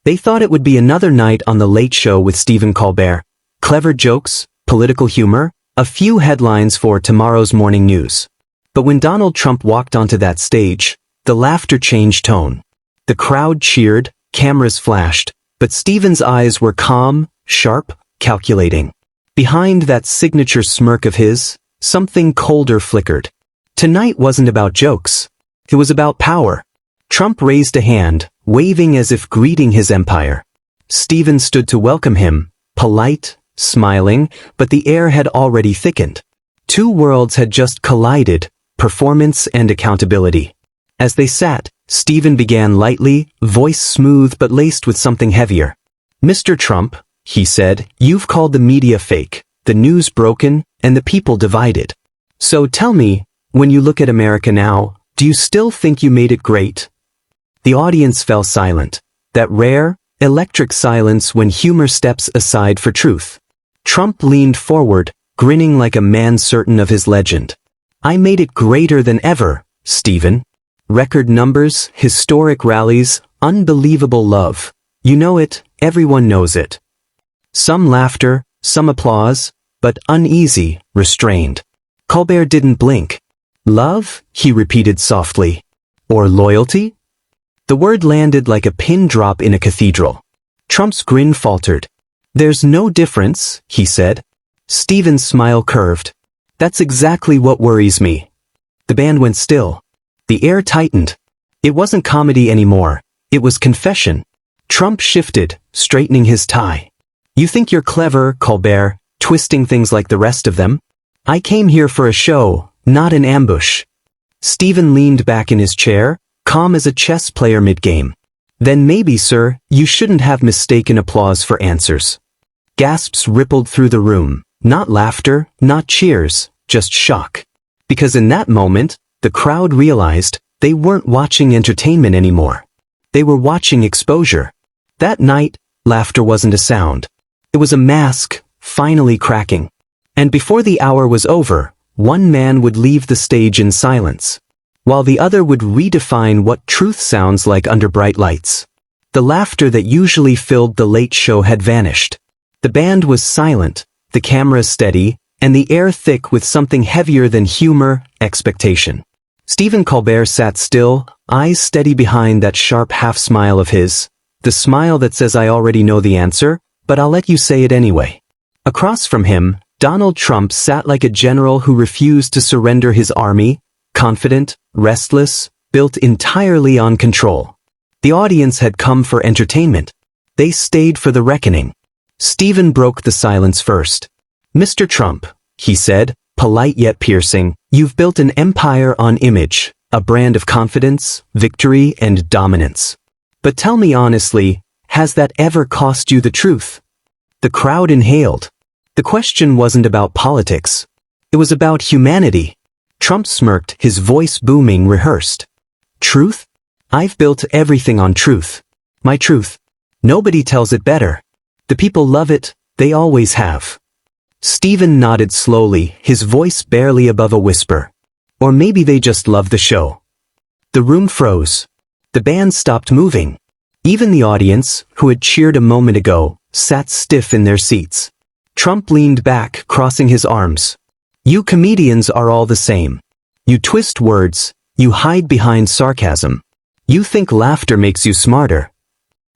They thought it would be another night on The Late Show with Stephen Colbert. Clever jokes, political humor, a few headlines for tomorrow's morning news. But when Donald Trump walked onto that stage, the laughter changed tone. The crowd cheered, cameras flashed, but Stephen's eyes were calm, sharp, calculating. Behind that signature smirk of his, something colder flickered. Tonight wasn't about jokes. It was about power. Trump raised a hand, waving as if greeting his empire. Stephen stood to welcome him, polite, smiling, but the air had already thickened. Two worlds had just collided, performance and accountability. As they sat, Stephen began lightly, voice smooth but laced with something heavier. "Mr. Trump," he said, "you've called the media fake, the news broken, and the people divided. So tell me, when you look at America now, do you still think you made it great?" The audience fell silent. That rare, electric silence when humor steps aside for truth. Trump leaned forward, grinning like a man certain of his legend. "I made it greater than ever, Stephen. Record numbers, historic rallies, unbelievable love. You know it, everyone knows it." Some laughter, some applause, but uneasy, restrained. Colbert didn't blink. "Love?" he repeated softly. "Or loyalty?" The word landed like a pin drop in a cathedral. Trump's grin faltered. "There's no difference," he said. Stephen's smile curved. "That's exactly what worries me." The band went still. The air tightened. It wasn't comedy anymore. It was confession. Trump shifted, straightening his tie. "You think you're clever, Colbert, twisting things like the rest of them? I came here for a show, not an ambush." Stephen leaned back in his chair, calm as a chess player mid-game. "Then maybe, sir, you shouldn't have mistaken applause for answers." Gasps rippled through the room. Not laughter, not cheers, just shock. Because in that moment, the crowd realized they weren't watching entertainment anymore. They were watching exposure. That night, laughter wasn't a sound. It was a mask, finally cracking. And before the hour was over, one man would leave the stage in silence, while the other would redefine what truth sounds like under bright lights. The laughter that usually filled The Late Show had vanished. The band was silent, the camera steady, and the air thick with something heavier than humor, expectation. Stephen Colbert sat still, eyes steady behind that sharp half-smile of his, the smile that says I already know the answer, but I'll let you say it anyway. Across from him, Donald Trump sat like a general who refused to surrender his army, confident, restless, built entirely on control. The audience had come for entertainment. They stayed for the reckoning. Stephen broke the silence first. "Mr. Trump," he said, polite yet piercing, "you've built an empire on image, a brand of confidence, victory, and dominance. But tell me honestly, has that ever cost you the truth?" The crowd inhaled. The question wasn't about politics. It was about humanity. Trump smirked, his voice booming, rehearsed. "Truth? I've built everything on truth. My truth. Nobody tells it better. The people love it, they always have." Stephen nodded slowly, his voice barely above a whisper. "Or maybe they just love the show." The room froze. The band stopped moving. Even the audience, who had cheered a moment ago, sat stiff in their seats. Trump leaned back, crossing his arms. "You comedians are all the same. You twist words, you hide behind sarcasm. You think laughter makes you smarter."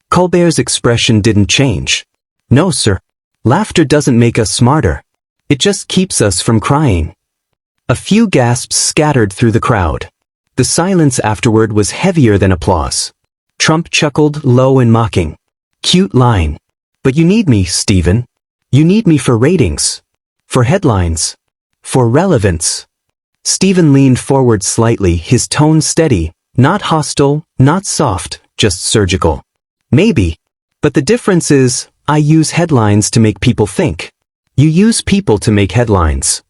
Colbert's expression didn't change. "No, sir. Laughter doesn't make us smarter. It just keeps us from crying." A few gasps scattered through the crowd. The silence afterward was heavier than applause. Trump chuckled, low and mocking. "Cute line. But you need me, Stephen. You need me for ratings. For headlines. For relevance." Stephen leaned forward slightly, his tone steady, not hostile, not soft, just surgical. "Maybe. But the difference is, I use headlines to make people think. You use people to make headlines."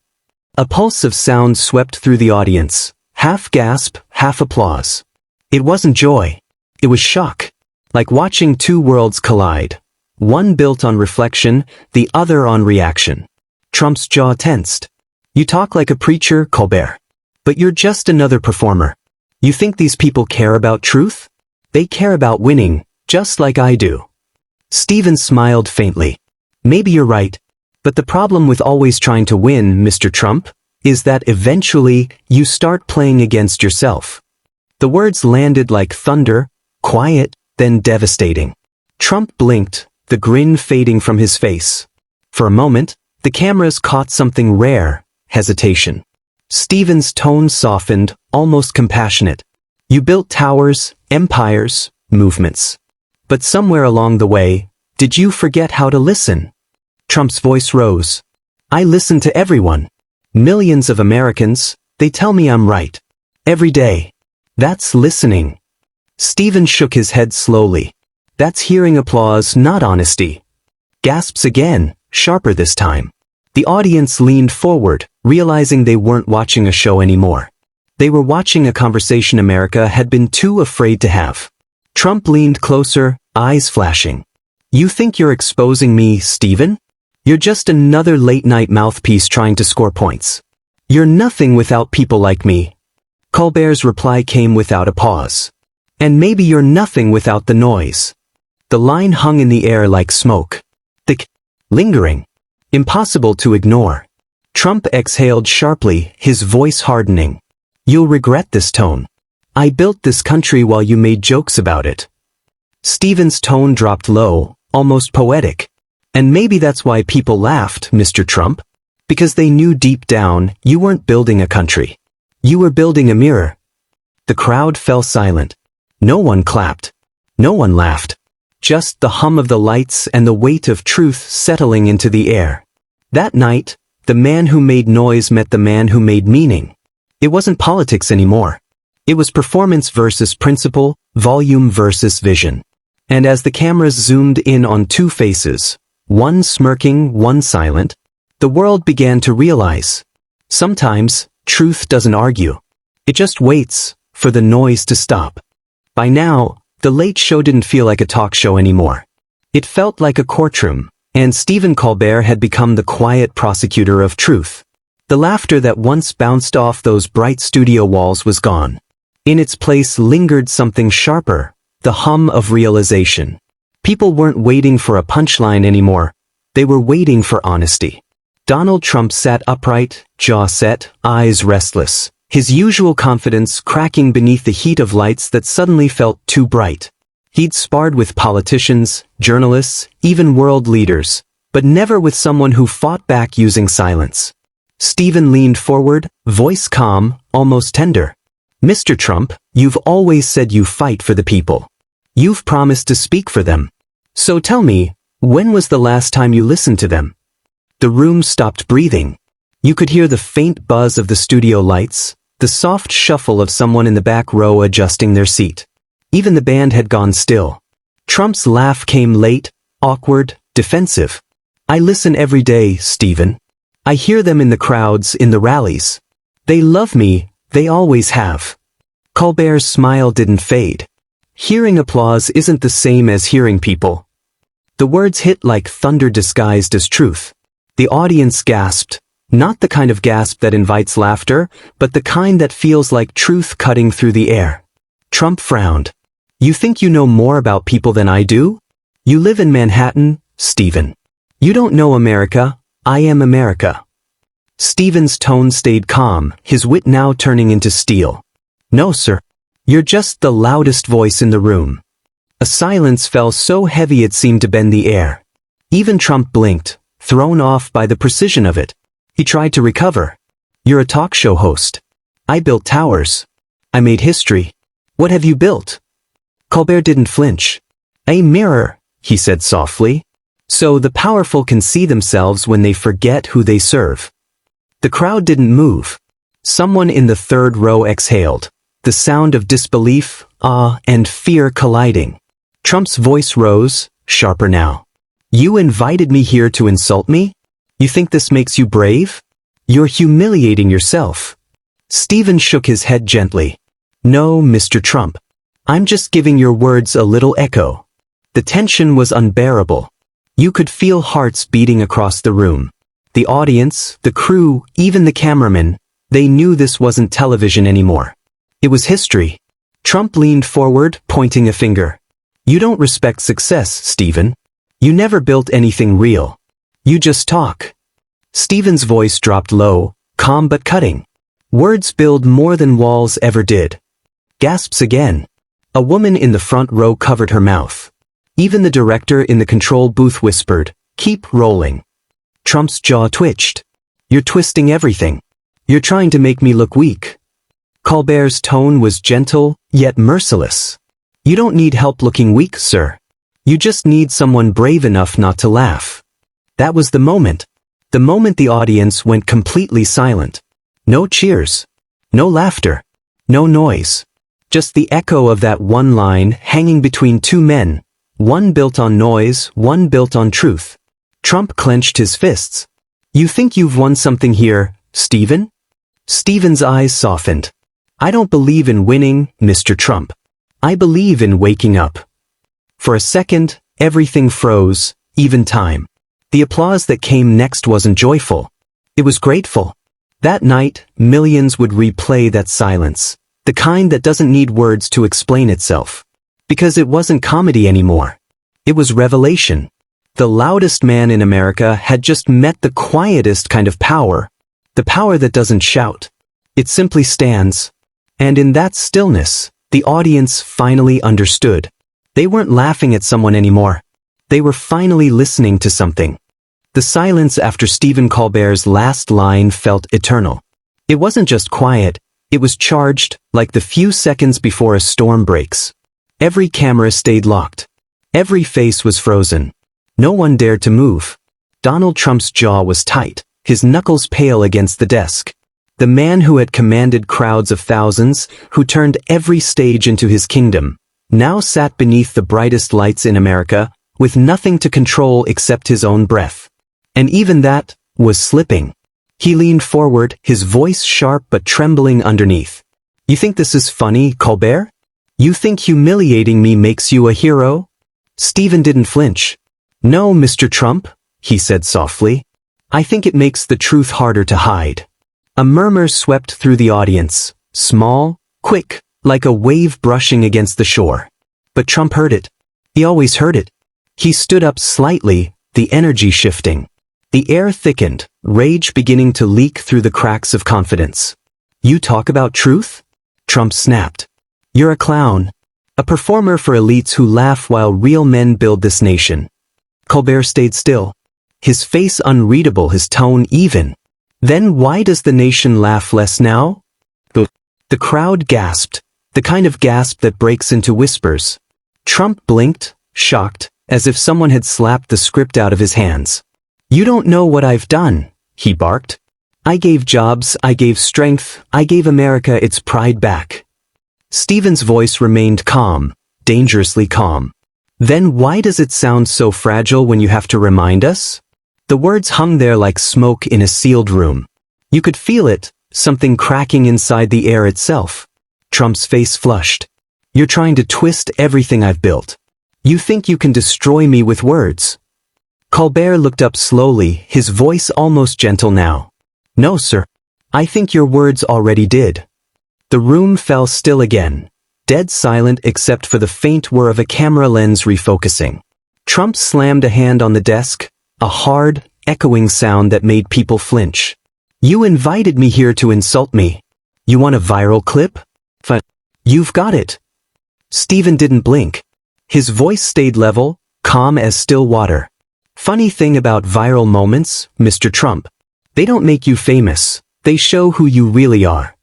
A pulse of sound swept through the audience, half gasp, half applause. It wasn't joy. It was shock. Like watching two worlds collide. One built on reflection, the other on reaction. Trump's jaw tensed. "You talk like a preacher, Colbert. But you're just another performer. You think these people care about truth? They care about winning, just like I do." Stephen smiled faintly. Maybe you're right. But the problem with always trying to win, Mr. Trump, is that eventually you start playing against yourself. The words landed like thunder, quiet, then devastating. Trump blinked, the grin fading from his face. For a moment, the cameras caught something rare, hesitation. Stephen's tone softened, almost compassionate. You built towers, empires, movements. But somewhere along the way, did you forget how to listen? Trump's voice rose. I listen to everyone. Millions of Americans, they tell me I'm right. Every day. That's listening. Stephen shook his head slowly. That's hearing applause, not honesty. Gasps again, sharper this time. The audience leaned forward, realizing they weren't watching a show anymore. They were watching a conversation America had been too afraid to have. Trump leaned closer, eyes flashing. You think you're exposing me, Stephen? You're just another late-night mouthpiece trying to score points. You're nothing without people like me. Colbert's reply came without a pause. And maybe you're nothing without the noise. The line hung in the air like smoke. Thick, lingering. Impossible to ignore. Trump exhaled sharply, his voice hardening. You'll regret this tone. I built this country while you made jokes about it. Stephen's tone dropped low, almost poetic. And maybe that's why people laughed, Mr. Trump. Because they knew deep down, you weren't building a country. You were building a mirror. The crowd fell silent. No one clapped. No one laughed. Just the hum of the lights and the weight of truth settling into the air. That night, the man who made noise met the man who made meaning. It wasn't politics anymore. It was performance versus principle, volume versus vision. And as the cameras zoomed in on two faces, one smirking, one silent, the world began to realize. Sometimes, truth doesn't argue. It just waits for the noise to stop. By now, The Late Show didn't feel like a talk show anymore. It felt like a courtroom, and Stephen Colbert had become the quiet prosecutor of truth. The laughter that once bounced off those bright studio walls was gone. In its place lingered something sharper, the hum of realization. People weren't waiting for a punchline anymore. They were waiting for honesty. Donald Trump sat upright, jaw set, eyes restless, his usual confidence cracking beneath the heat of lights that suddenly felt too bright. He'd sparred with politicians, journalists, even world leaders, but never with someone who fought back using silence. Stephen leaned forward, voice calm, almost tender. Mr. Trump, you've always said you fight for the people. You've promised to speak for them. So tell me, when was the last time you listened to them? The room stopped breathing. You could hear the faint buzz of the studio lights, the soft shuffle of someone in the back row adjusting their seat. Even the band had gone still. Trump's laugh came late, awkward, defensive. I listen every day, Stephen. I hear them in the crowds, in the rallies. They love me, they always have. Colbert's smile didn't fade. Hearing applause isn't the same as hearing people. The words hit like thunder disguised as truth. The audience gasped, not the kind of gasp that invites laughter, but the kind that feels like truth cutting through the air. Trump frowned. You think you know more about people than I do? You live in Manhattan, Stephen. You don't know America, I am America. Stephen's tone stayed calm, his wit now turning into steel. No, sir. You're just the loudest voice in the room. A silence fell so heavy it seemed to bend the air. Even Trump blinked, thrown off by the precision of it. He tried to recover. You're a talk show host. I built towers. I made history. What have you built? Colbert didn't flinch. A mirror, he said softly. So the powerful can see themselves when they forget who they serve. The crowd didn't move. Someone in the third row exhaled. The sound of disbelief, awe, and fear colliding. Trump's voice rose, sharper now. You invited me here to insult me? You think this makes you brave? You're humiliating yourself. Stephen shook his head gently. No, Mr. Trump. I'm just giving your words a little echo. The tension was unbearable. You could feel hearts beating across the room. The audience, the crew, even the cameramen, they knew this wasn't television anymore. It was history. Trump leaned forward, pointing a finger. You don't respect success, Stephen. You never built anything real. You just talk. Stephen's voice dropped low, calm but cutting. Words build more than walls ever did. Gasps again. A woman in the front row covered her mouth. Even the director in the control booth whispered, "Keep rolling." Trump's jaw twitched. "You're twisting everything. You're trying to make me look weak." Colbert's tone was gentle, yet merciless. "You don't need help looking weak, sir. You just need someone brave enough not to laugh." That was the moment. The moment the audience went completely silent. No cheers. No laughter. No noise. Just the echo of that one line hanging between two men. One built on noise, one built on truth. Trump clenched his fists. "You think you've won something here, Stephen?" Stephen's eyes softened. "I don't believe in winning, Mr. Trump. I believe in waking up." For a second, everything froze, even time. The applause that came next wasn't joyful. It was grateful. That night, millions would replay that silence. The kind that doesn't need words to explain itself. Because it wasn't comedy anymore. It was revelation. The loudest man in America had just met the quietest kind of power. The power that doesn't shout. It simply stands. And in that stillness, the audience finally understood. They weren't laughing at someone anymore. They were finally listening to something. The silence after Stephen Colbert's last line felt eternal. It wasn't just quiet, it was charged, like the few seconds before a storm breaks. Every camera stayed locked. Every face was frozen. No one dared to move. Donald Trump's jaw was tight, his knuckles pale against the desk. The man who had commanded crowds of thousands, who turned every stage into his kingdom, now sat beneath the brightest lights in America, with nothing to control except his own breath. And even that was slipping. He leaned forward, his voice sharp but trembling underneath. "You think this is funny, Colbert? You think humiliating me makes you a hero?" Stephen didn't flinch. "No, Mr. Trump," he said softly. "I think it makes the truth harder to hide." A murmur swept through the audience, small, quick, like a wave brushing against the shore. But Trump heard it. He always heard it. He stood up slightly, the energy shifting. The air thickened, rage beginning to leak through the cracks of confidence. "You talk about truth?" Trump snapped. "You're a clown. A performer for elites who laugh while real men build this nation." Colbert stayed still. His face unreadable, his tone even. "Then why does the nation laugh less now?" The crowd gasped, the kind of gasp that breaks into whispers. Trump blinked, shocked, as if someone had slapped the script out of his hands. "You don't know what I've done," he barked. "I gave jobs, I gave strength, I gave America its pride back." Stephen's voice remained calm, dangerously calm. "Then why does it sound so fragile when you have to remind us?" The words hung there like smoke in a sealed room. You could feel it, something cracking inside the air itself. Trump's face flushed. "You're trying to twist everything I've built. You think you can destroy me with words." Colbert looked up slowly, his voice almost gentle now. "No, sir. I think your words already did." The room fell still again, dead silent except for the faint whir of a camera lens refocusing. Trump slammed a hand on the desk, a hard, echoing sound that made people flinch. "You invited me here to insult me. You want a viral clip? You've got it." Stephen didn't blink. His voice stayed level, calm as still water. "Funny thing about viral moments, Mr. Trump. They don't make you famous, they show who you really are."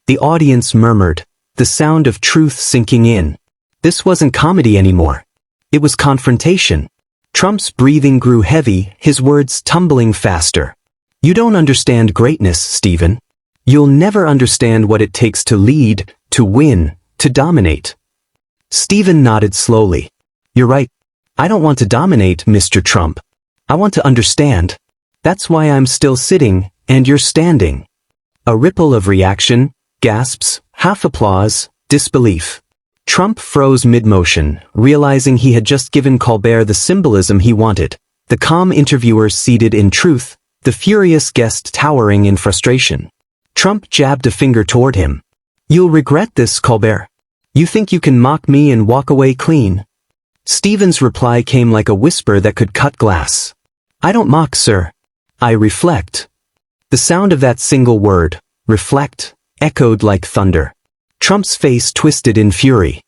The audience murmured, the sound of truth sinking in. This wasn't comedy anymore. It was confrontation. Trump's breathing grew heavy, his words tumbling faster. "You don't understand greatness, Stephen. You'll never understand what it takes to lead, to win, to dominate." Stephen nodded slowly. "You're right. I don't want to dominate, Mr. Trump. I want to understand. That's why I'm still sitting, and you're standing." A ripple of reaction, gasps, half applause, disbelief. Trump froze mid-motion, realizing he had just given Colbert the symbolism he wanted. The calm interviewer seated in truth, the furious guest towering in frustration. Trump jabbed a finger toward him. "You'll regret this, Colbert. You think you can mock me and walk away clean?" Stephen's reply came like a whisper that could cut glass. I don't mock, sir. I reflect. The sound of that single word, reflect, echoed like thunder. Trump's face twisted in fury.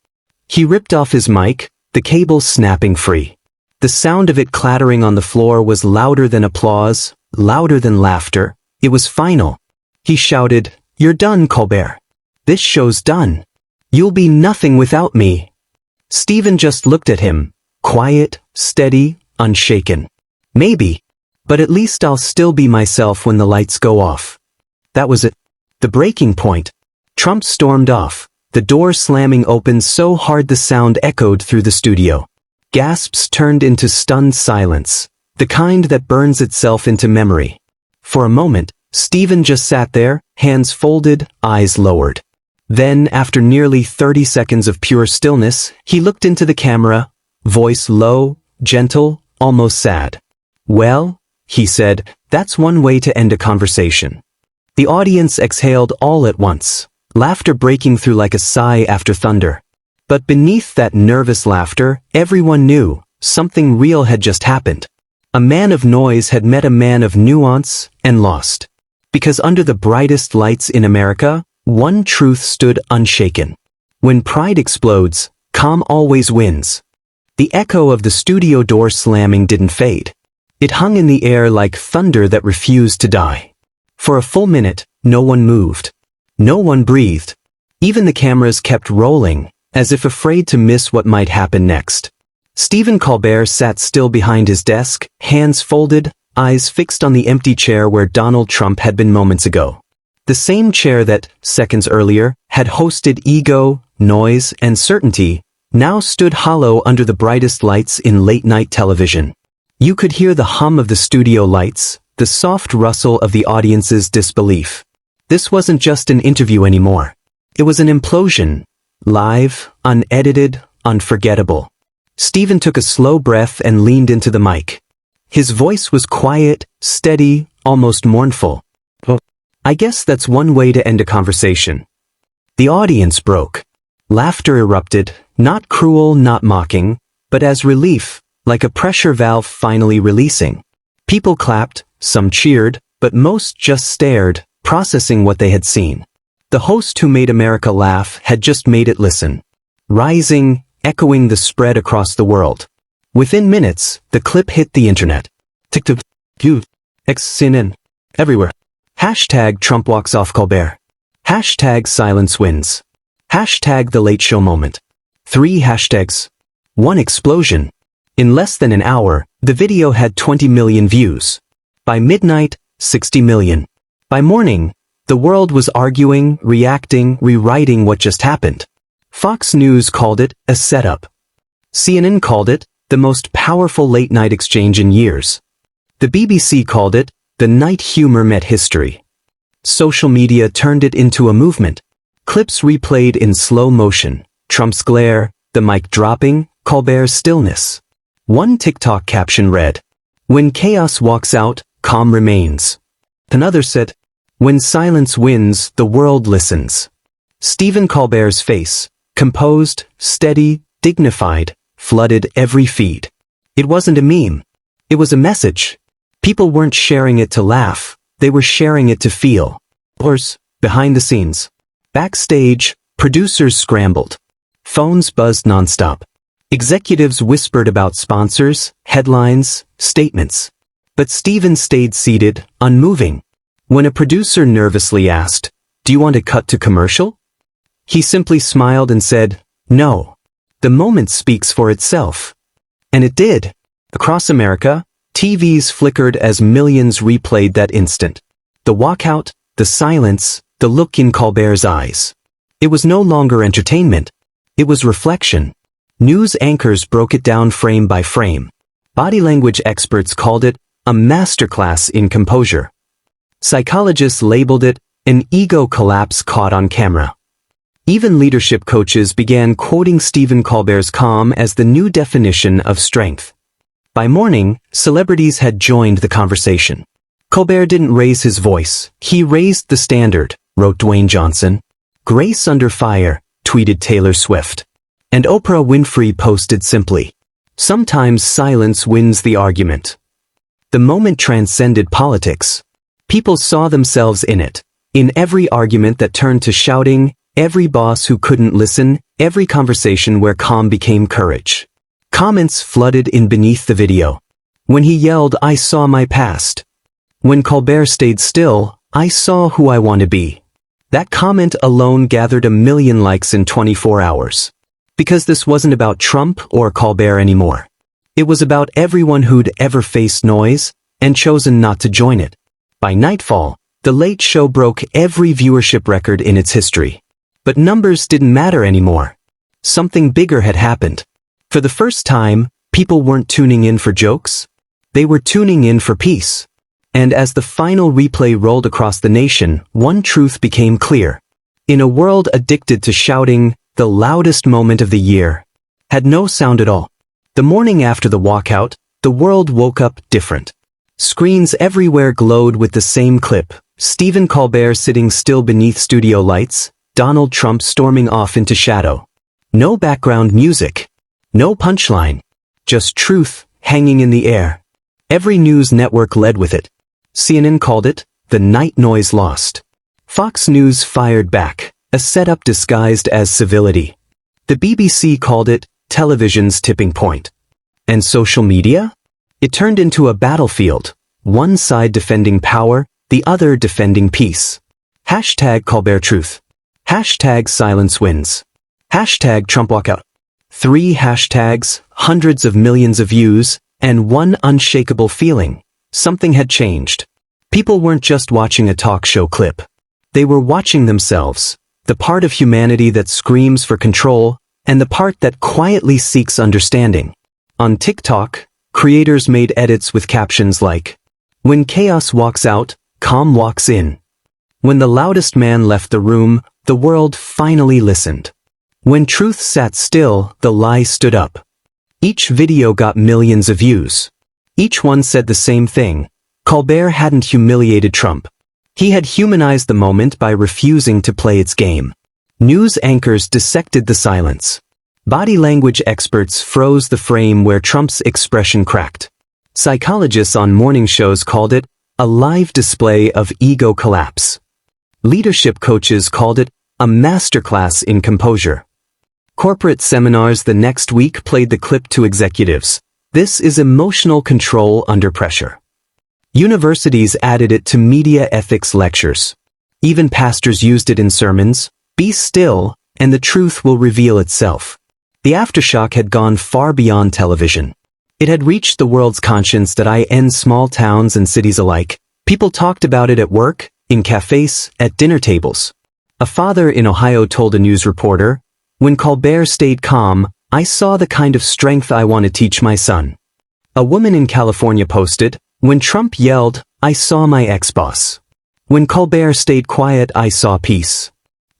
He ripped off his mic, the cable snapping free. The sound of it clattering on the floor was louder than applause, louder than laughter. It was final. He shouted, "You're done, Colbert. This show's done. You'll be nothing without me." Stephen just looked at him, quiet, steady, unshaken. Maybe. But at least I'll still be myself when the lights go off. That was it. The breaking point. Trump stormed off, the door slamming open so hard the sound echoed through the studio. Gasps turned into stunned silence, the kind that burns itself into memory. For a moment, Stephen just sat there, hands folded, eyes lowered. Then, after nearly 30 seconds of pure stillness, he looked into the camera, voice low, gentle, almost sad. "Well," he said, "that's one way to end a conversation." The audience exhaled all at once, laughter breaking through like a sigh after thunder. But beneath that nervous laughter, everyone knew something real had just happened. A man of noise had met a man of nuance and lost. Because under the brightest lights in America, one truth stood unshaken. When pride explodes, calm always wins. The echo of the studio door slamming didn't fade. It hung in the air like thunder that refused to die. For a full minute, no one moved. No one breathed. Even the cameras kept rolling, as if afraid to miss what might happen next. Stephen Colbert sat still behind his desk, hands folded, eyes fixed on the empty chair where Donald Trump had been moments ago. The same chair that, seconds earlier, had hosted ego, noise, and certainty, now stood hollow under the brightest lights in late-night television. You could hear the hum of the studio lights, the soft rustle of the audience's disbelief. This wasn't just an interview anymore. It was an implosion. Live, unedited, unforgettable. Stephen took a slow breath and leaned into the mic. His voice was quiet, steady, almost mournful. I guess that's one way to end a conversation. The audience broke. Laughter erupted, not cruel, not mocking, but as relief, like a pressure valve finally releasing. People clapped, some cheered, but most just stared, processing what they had seen. The host who made America laugh had just made it listen. Rising, echoing the spread across the world. Within minutes, the clip hit the internet. TikTok, YouTube, X, CNN, everywhere. Hashtag Trump walks off Colbert. Hashtag silence wins. Hashtag the late show moment. 3 hashtags. 1 explosion. In less than an hour, the video had 20 million views. By midnight, 60 million. By morning, the world was arguing, reacting, rewriting what just happened. Fox News called it a setup. CNN called it the most powerful late-night exchange in years. The BBC called it the night humor met history. Social media turned it into a movement. Clips replayed in slow motion. Trump's glare, the mic dropping, Colbert's stillness. One TikTok caption read, "When chaos walks out, calm remains." Another said, "When silence wins, the world listens." Stephen Colbert's face, composed, steady, dignified, flooded every feed. It wasn't a meme. It was a message. People weren't sharing it to laugh, they were sharing it to feel. Or, behind the scenes. Backstage, producers scrambled. Phones buzzed nonstop. Executives whispered about sponsors, headlines, statements. But Stephen stayed seated, unmoving. When a producer nervously asked, "Do you want to cut to commercial?" he simply smiled and said, "No." The moment speaks for itself. And it did. Across America, TVs flickered as millions replayed that instant. The walkout, the silence, the look in Colbert's eyes. It was no longer entertainment. It was reflection. News anchors broke it down frame by frame. Body language experts called it a masterclass in composure. Psychologists labeled it an ego collapse caught on camera. Even leadership coaches began quoting Stephen Colbert's calm as the new definition of strength. By morning, celebrities had joined the conversation. Colbert didn't raise his voice, he raised the standard, wrote Dwayne Johnson. Grace under fire, tweeted Taylor Swift. And Oprah Winfrey posted simply, Sometimes silence wins the argument. The moment transcended politics. People saw themselves in it. In every argument that turned to shouting, every boss who couldn't listen, every conversation where calm became courage. Comments flooded in beneath the video. When he yelled, "I saw my past." When Colbert stayed still, "I saw who I want to be." That comment alone gathered 1 million likes in 24 hours. Because this wasn't about Trump or Colbert anymore. It was about everyone who'd ever faced noise and chosen not to join it. By nightfall, The Late Show broke every viewership record in its history. But numbers didn't matter anymore. Something bigger had happened. For the first time, people weren't tuning in for jokes. They were tuning in for peace. And as the final replay rolled across the nation, one truth became clear. In a world addicted to shouting, the loudest moment of the year had no sound at all. The morning after the walkout, the world woke up different. Screens everywhere glowed with the same clip. Stephen Colbert sitting still beneath studio lights, Donald Trump storming off into shadow. No background music. No punchline. Just truth hanging in the air. Every news network led with it. CNN called it, "The night noise lost." Fox News fired back, a setup disguised as civility. The BBC called it, "Television's tipping point." And social media? It turned into a battlefield, one side defending power, the other defending peace. Hashtag Colbert Truth. Hashtag Silence Wins. Hashtag Trump Walkout. 3 hashtags, hundreds of millions of views, and one unshakable feeling. Something had changed. People weren't just watching a talk show clip. They were watching themselves, the part of humanity that screams for control, and the part that quietly seeks understanding. On TikTok, creators made edits with captions like, "When chaos walks out, calm walks in." When the loudest man left the room, the world finally listened. When truth sat still, the lie stood up. Each video got millions of views. Each one said the same thing. Colbert hadn't humiliated Trump. He had humanized the moment by refusing to play its game. News anchors dissected the silence. Body language experts froze the frame where Trump's expression cracked. Psychologists on morning shows called it a live display of ego collapse. Leadership coaches called it a masterclass in composure. Corporate seminars the next week played the clip to executives. This is emotional control under pressure. Universities added it to media ethics lectures. Even pastors used it in sermons. Be still, and the truth will reveal itself. The aftershock had gone far beyond television. It had reached the world's conscience that in small towns and cities alike. People talked about it at work, in cafes, at dinner tables. A father in Ohio told a news reporter, "When Colbert stayed calm, I saw the kind of strength I want to teach my son." A woman in California posted, "When Trump yelled, I saw my ex-boss. When Colbert stayed quiet, I saw peace."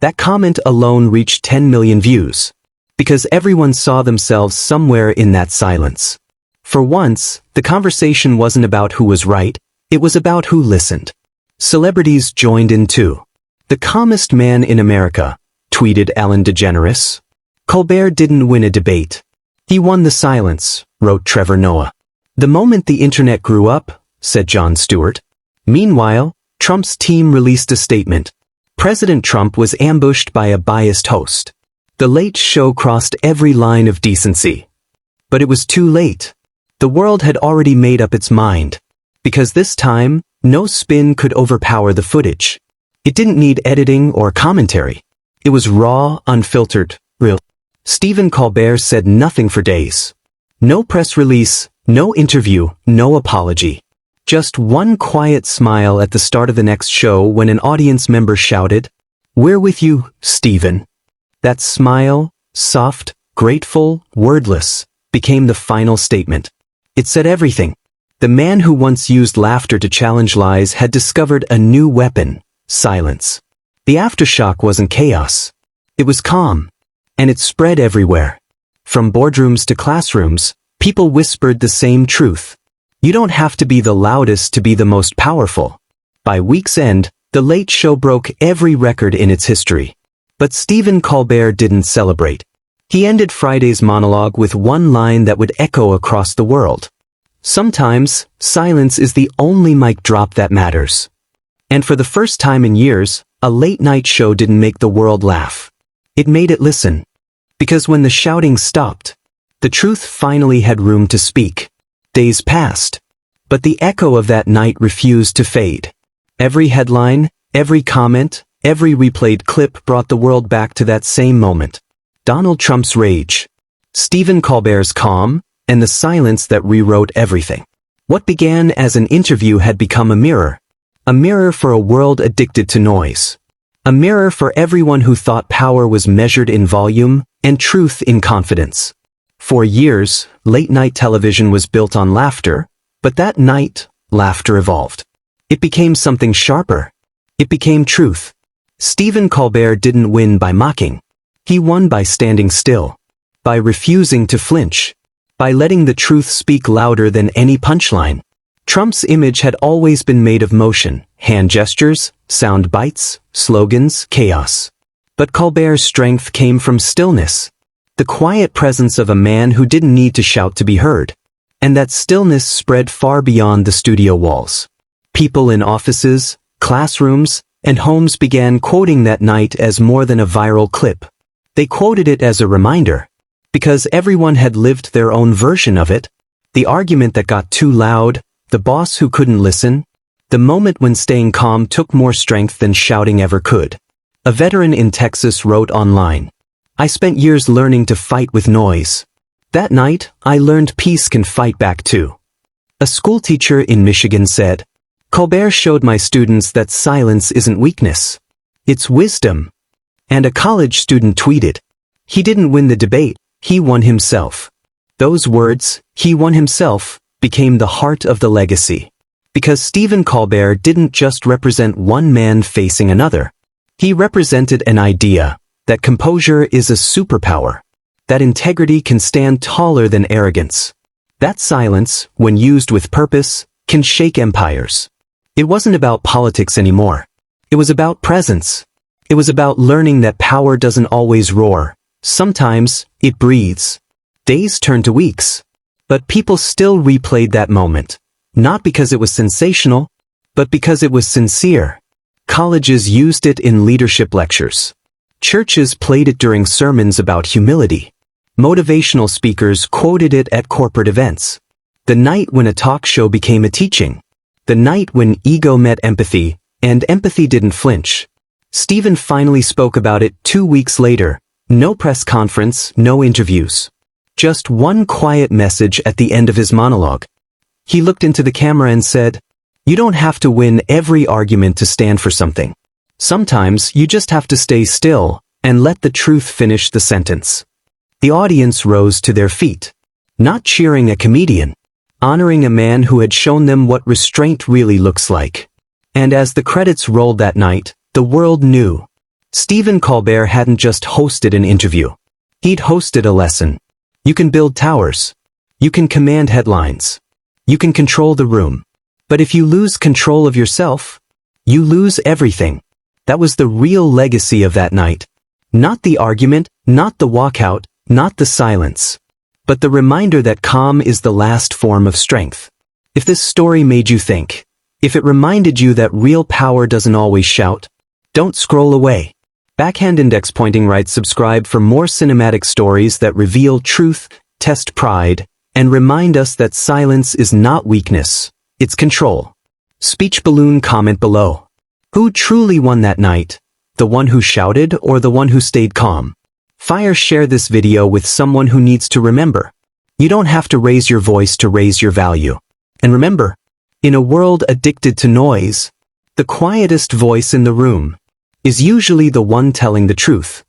That comment alone reached 10 million views. Because everyone saw themselves somewhere in that silence. For once, the conversation wasn't about who was right, it was about who listened. Celebrities joined in too. "The calmest man in America," tweeted Ellen DeGeneres. "Colbert didn't win a debate. He won the silence," wrote Trevor Noah. "The moment the internet grew up," said Jon Stewart. Meanwhile, Trump's team released a statement. President Trump was ambushed by a biased host. The Late Show crossed every line of decency. But it was too late. The world had already made up its mind. Because this time, no spin could overpower the footage. It didn't need editing or commentary. It was raw, unfiltered, real. Stephen Colbert said nothing for days. No press release, no interview, no apology. Just one quiet smile at the start of the next show when an audience member shouted, "We're with you, Stephen." That smile, soft, grateful, wordless, became the final statement. It said everything. The man who once used laughter to challenge lies had discovered a new weapon, silence. The aftershock wasn't chaos. It was calm. And it spread everywhere. From boardrooms to classrooms, people whispered the same truth. You don't have to be the loudest to be the most powerful. By week's end, The Late Show broke every record in its history. But Stephen Colbert didn't celebrate. He ended Friday's monologue with one line that would echo across the world. Sometimes, silence is the only mic drop that matters. And for the first time in years, a late-night show didn't make the world laugh. It made it listen. Because when the shouting stopped, the truth finally had room to speak. Days passed, but the echo of that night refused to fade. Every headline, every comment, every replayed clip brought the world back to that same moment. Donald Trump's rage, Stephen Colbert's calm, and the silence that rewrote everything. What began as an interview had become a mirror for a world addicted to noise. A mirror for everyone who thought power was measured in volume and truth in confidence. For years, late-night television was built on laughter, but that night, laughter evolved. It became something sharper. It became truth. Stephen Colbert didn't win by mocking. He won by standing still, by refusing to flinch, by letting the truth speak louder than any punchline. Trump's image had always been made of motion, hand gestures, sound bites, slogans, chaos. But Colbert's strength came from stillness. The quiet presence of a man who didn't need to shout to be heard. And that stillness spread far beyond the studio walls. People in offices, classrooms, and homes began quoting that night as more than a viral clip. They quoted it as a reminder. Because everyone had lived their own version of it. The argument that got too loud, the boss who couldn't listen, the moment when staying calm took more strength than shouting ever could. A veteran in Texas wrote online, "I spent years learning to fight with noise. That night, I learned peace can fight back too." A schoolteacher in Michigan said, "Colbert showed my students that silence isn't weakness. It's wisdom." And a college student tweeted, "He didn't win the debate, he won himself." Those words, "he won himself," became the heart of the legacy. Because Stephen Colbert didn't just represent one man facing another. He represented an idea that composure is a superpower, that integrity can stand taller than arrogance. That silence, when used with purpose, can shake empires. It wasn't about politics anymore. It was about presence. It was about learning that power doesn't always roar. Sometimes, it breathes. Days turned to weeks. But people still replayed that moment. Not because it was sensational, but because it was sincere. Colleges used it in leadership lectures. Churches played it during sermons about humility. Motivational speakers quoted it at corporate events. The night when a talk show became a teaching. The night when ego met empathy, and empathy didn't flinch. Stephen finally spoke about it 2 weeks later. No press conference, no interviews. Just one quiet message at the end of his monologue. He looked into the camera and said, "You don't have to win every argument to stand for something. Sometimes you just have to stay still and let the truth finish the sentence." The audience rose to their feet. Not cheering a comedian, honoring a man who had shown them what restraint really looks like. And as the credits rolled that night, the world knew. Stephen Colbert hadn't just hosted an interview. He'd hosted a lesson. You can build towers. You can command headlines. You can control the room. But if you lose control of yourself, you lose everything. That was the real legacy of that night. Not the argument, not the walkout, not the silence. But the reminder that calm is the last form of strength. If this story made you think, if it reminded you that real power doesn't always shout, don't scroll away. Backhand Index Pointing writes, subscribe for more cinematic stories that reveal truth, test pride, and remind us that silence is not weakness, it's control. Speech balloon comment below. Who truly won that night? The one who shouted or the one who stayed calm? Share this video with someone who needs to remember. You don't have to raise your voice to raise your value. And remember, in a world addicted to noise, the quietest voice in the room is usually the one telling the truth.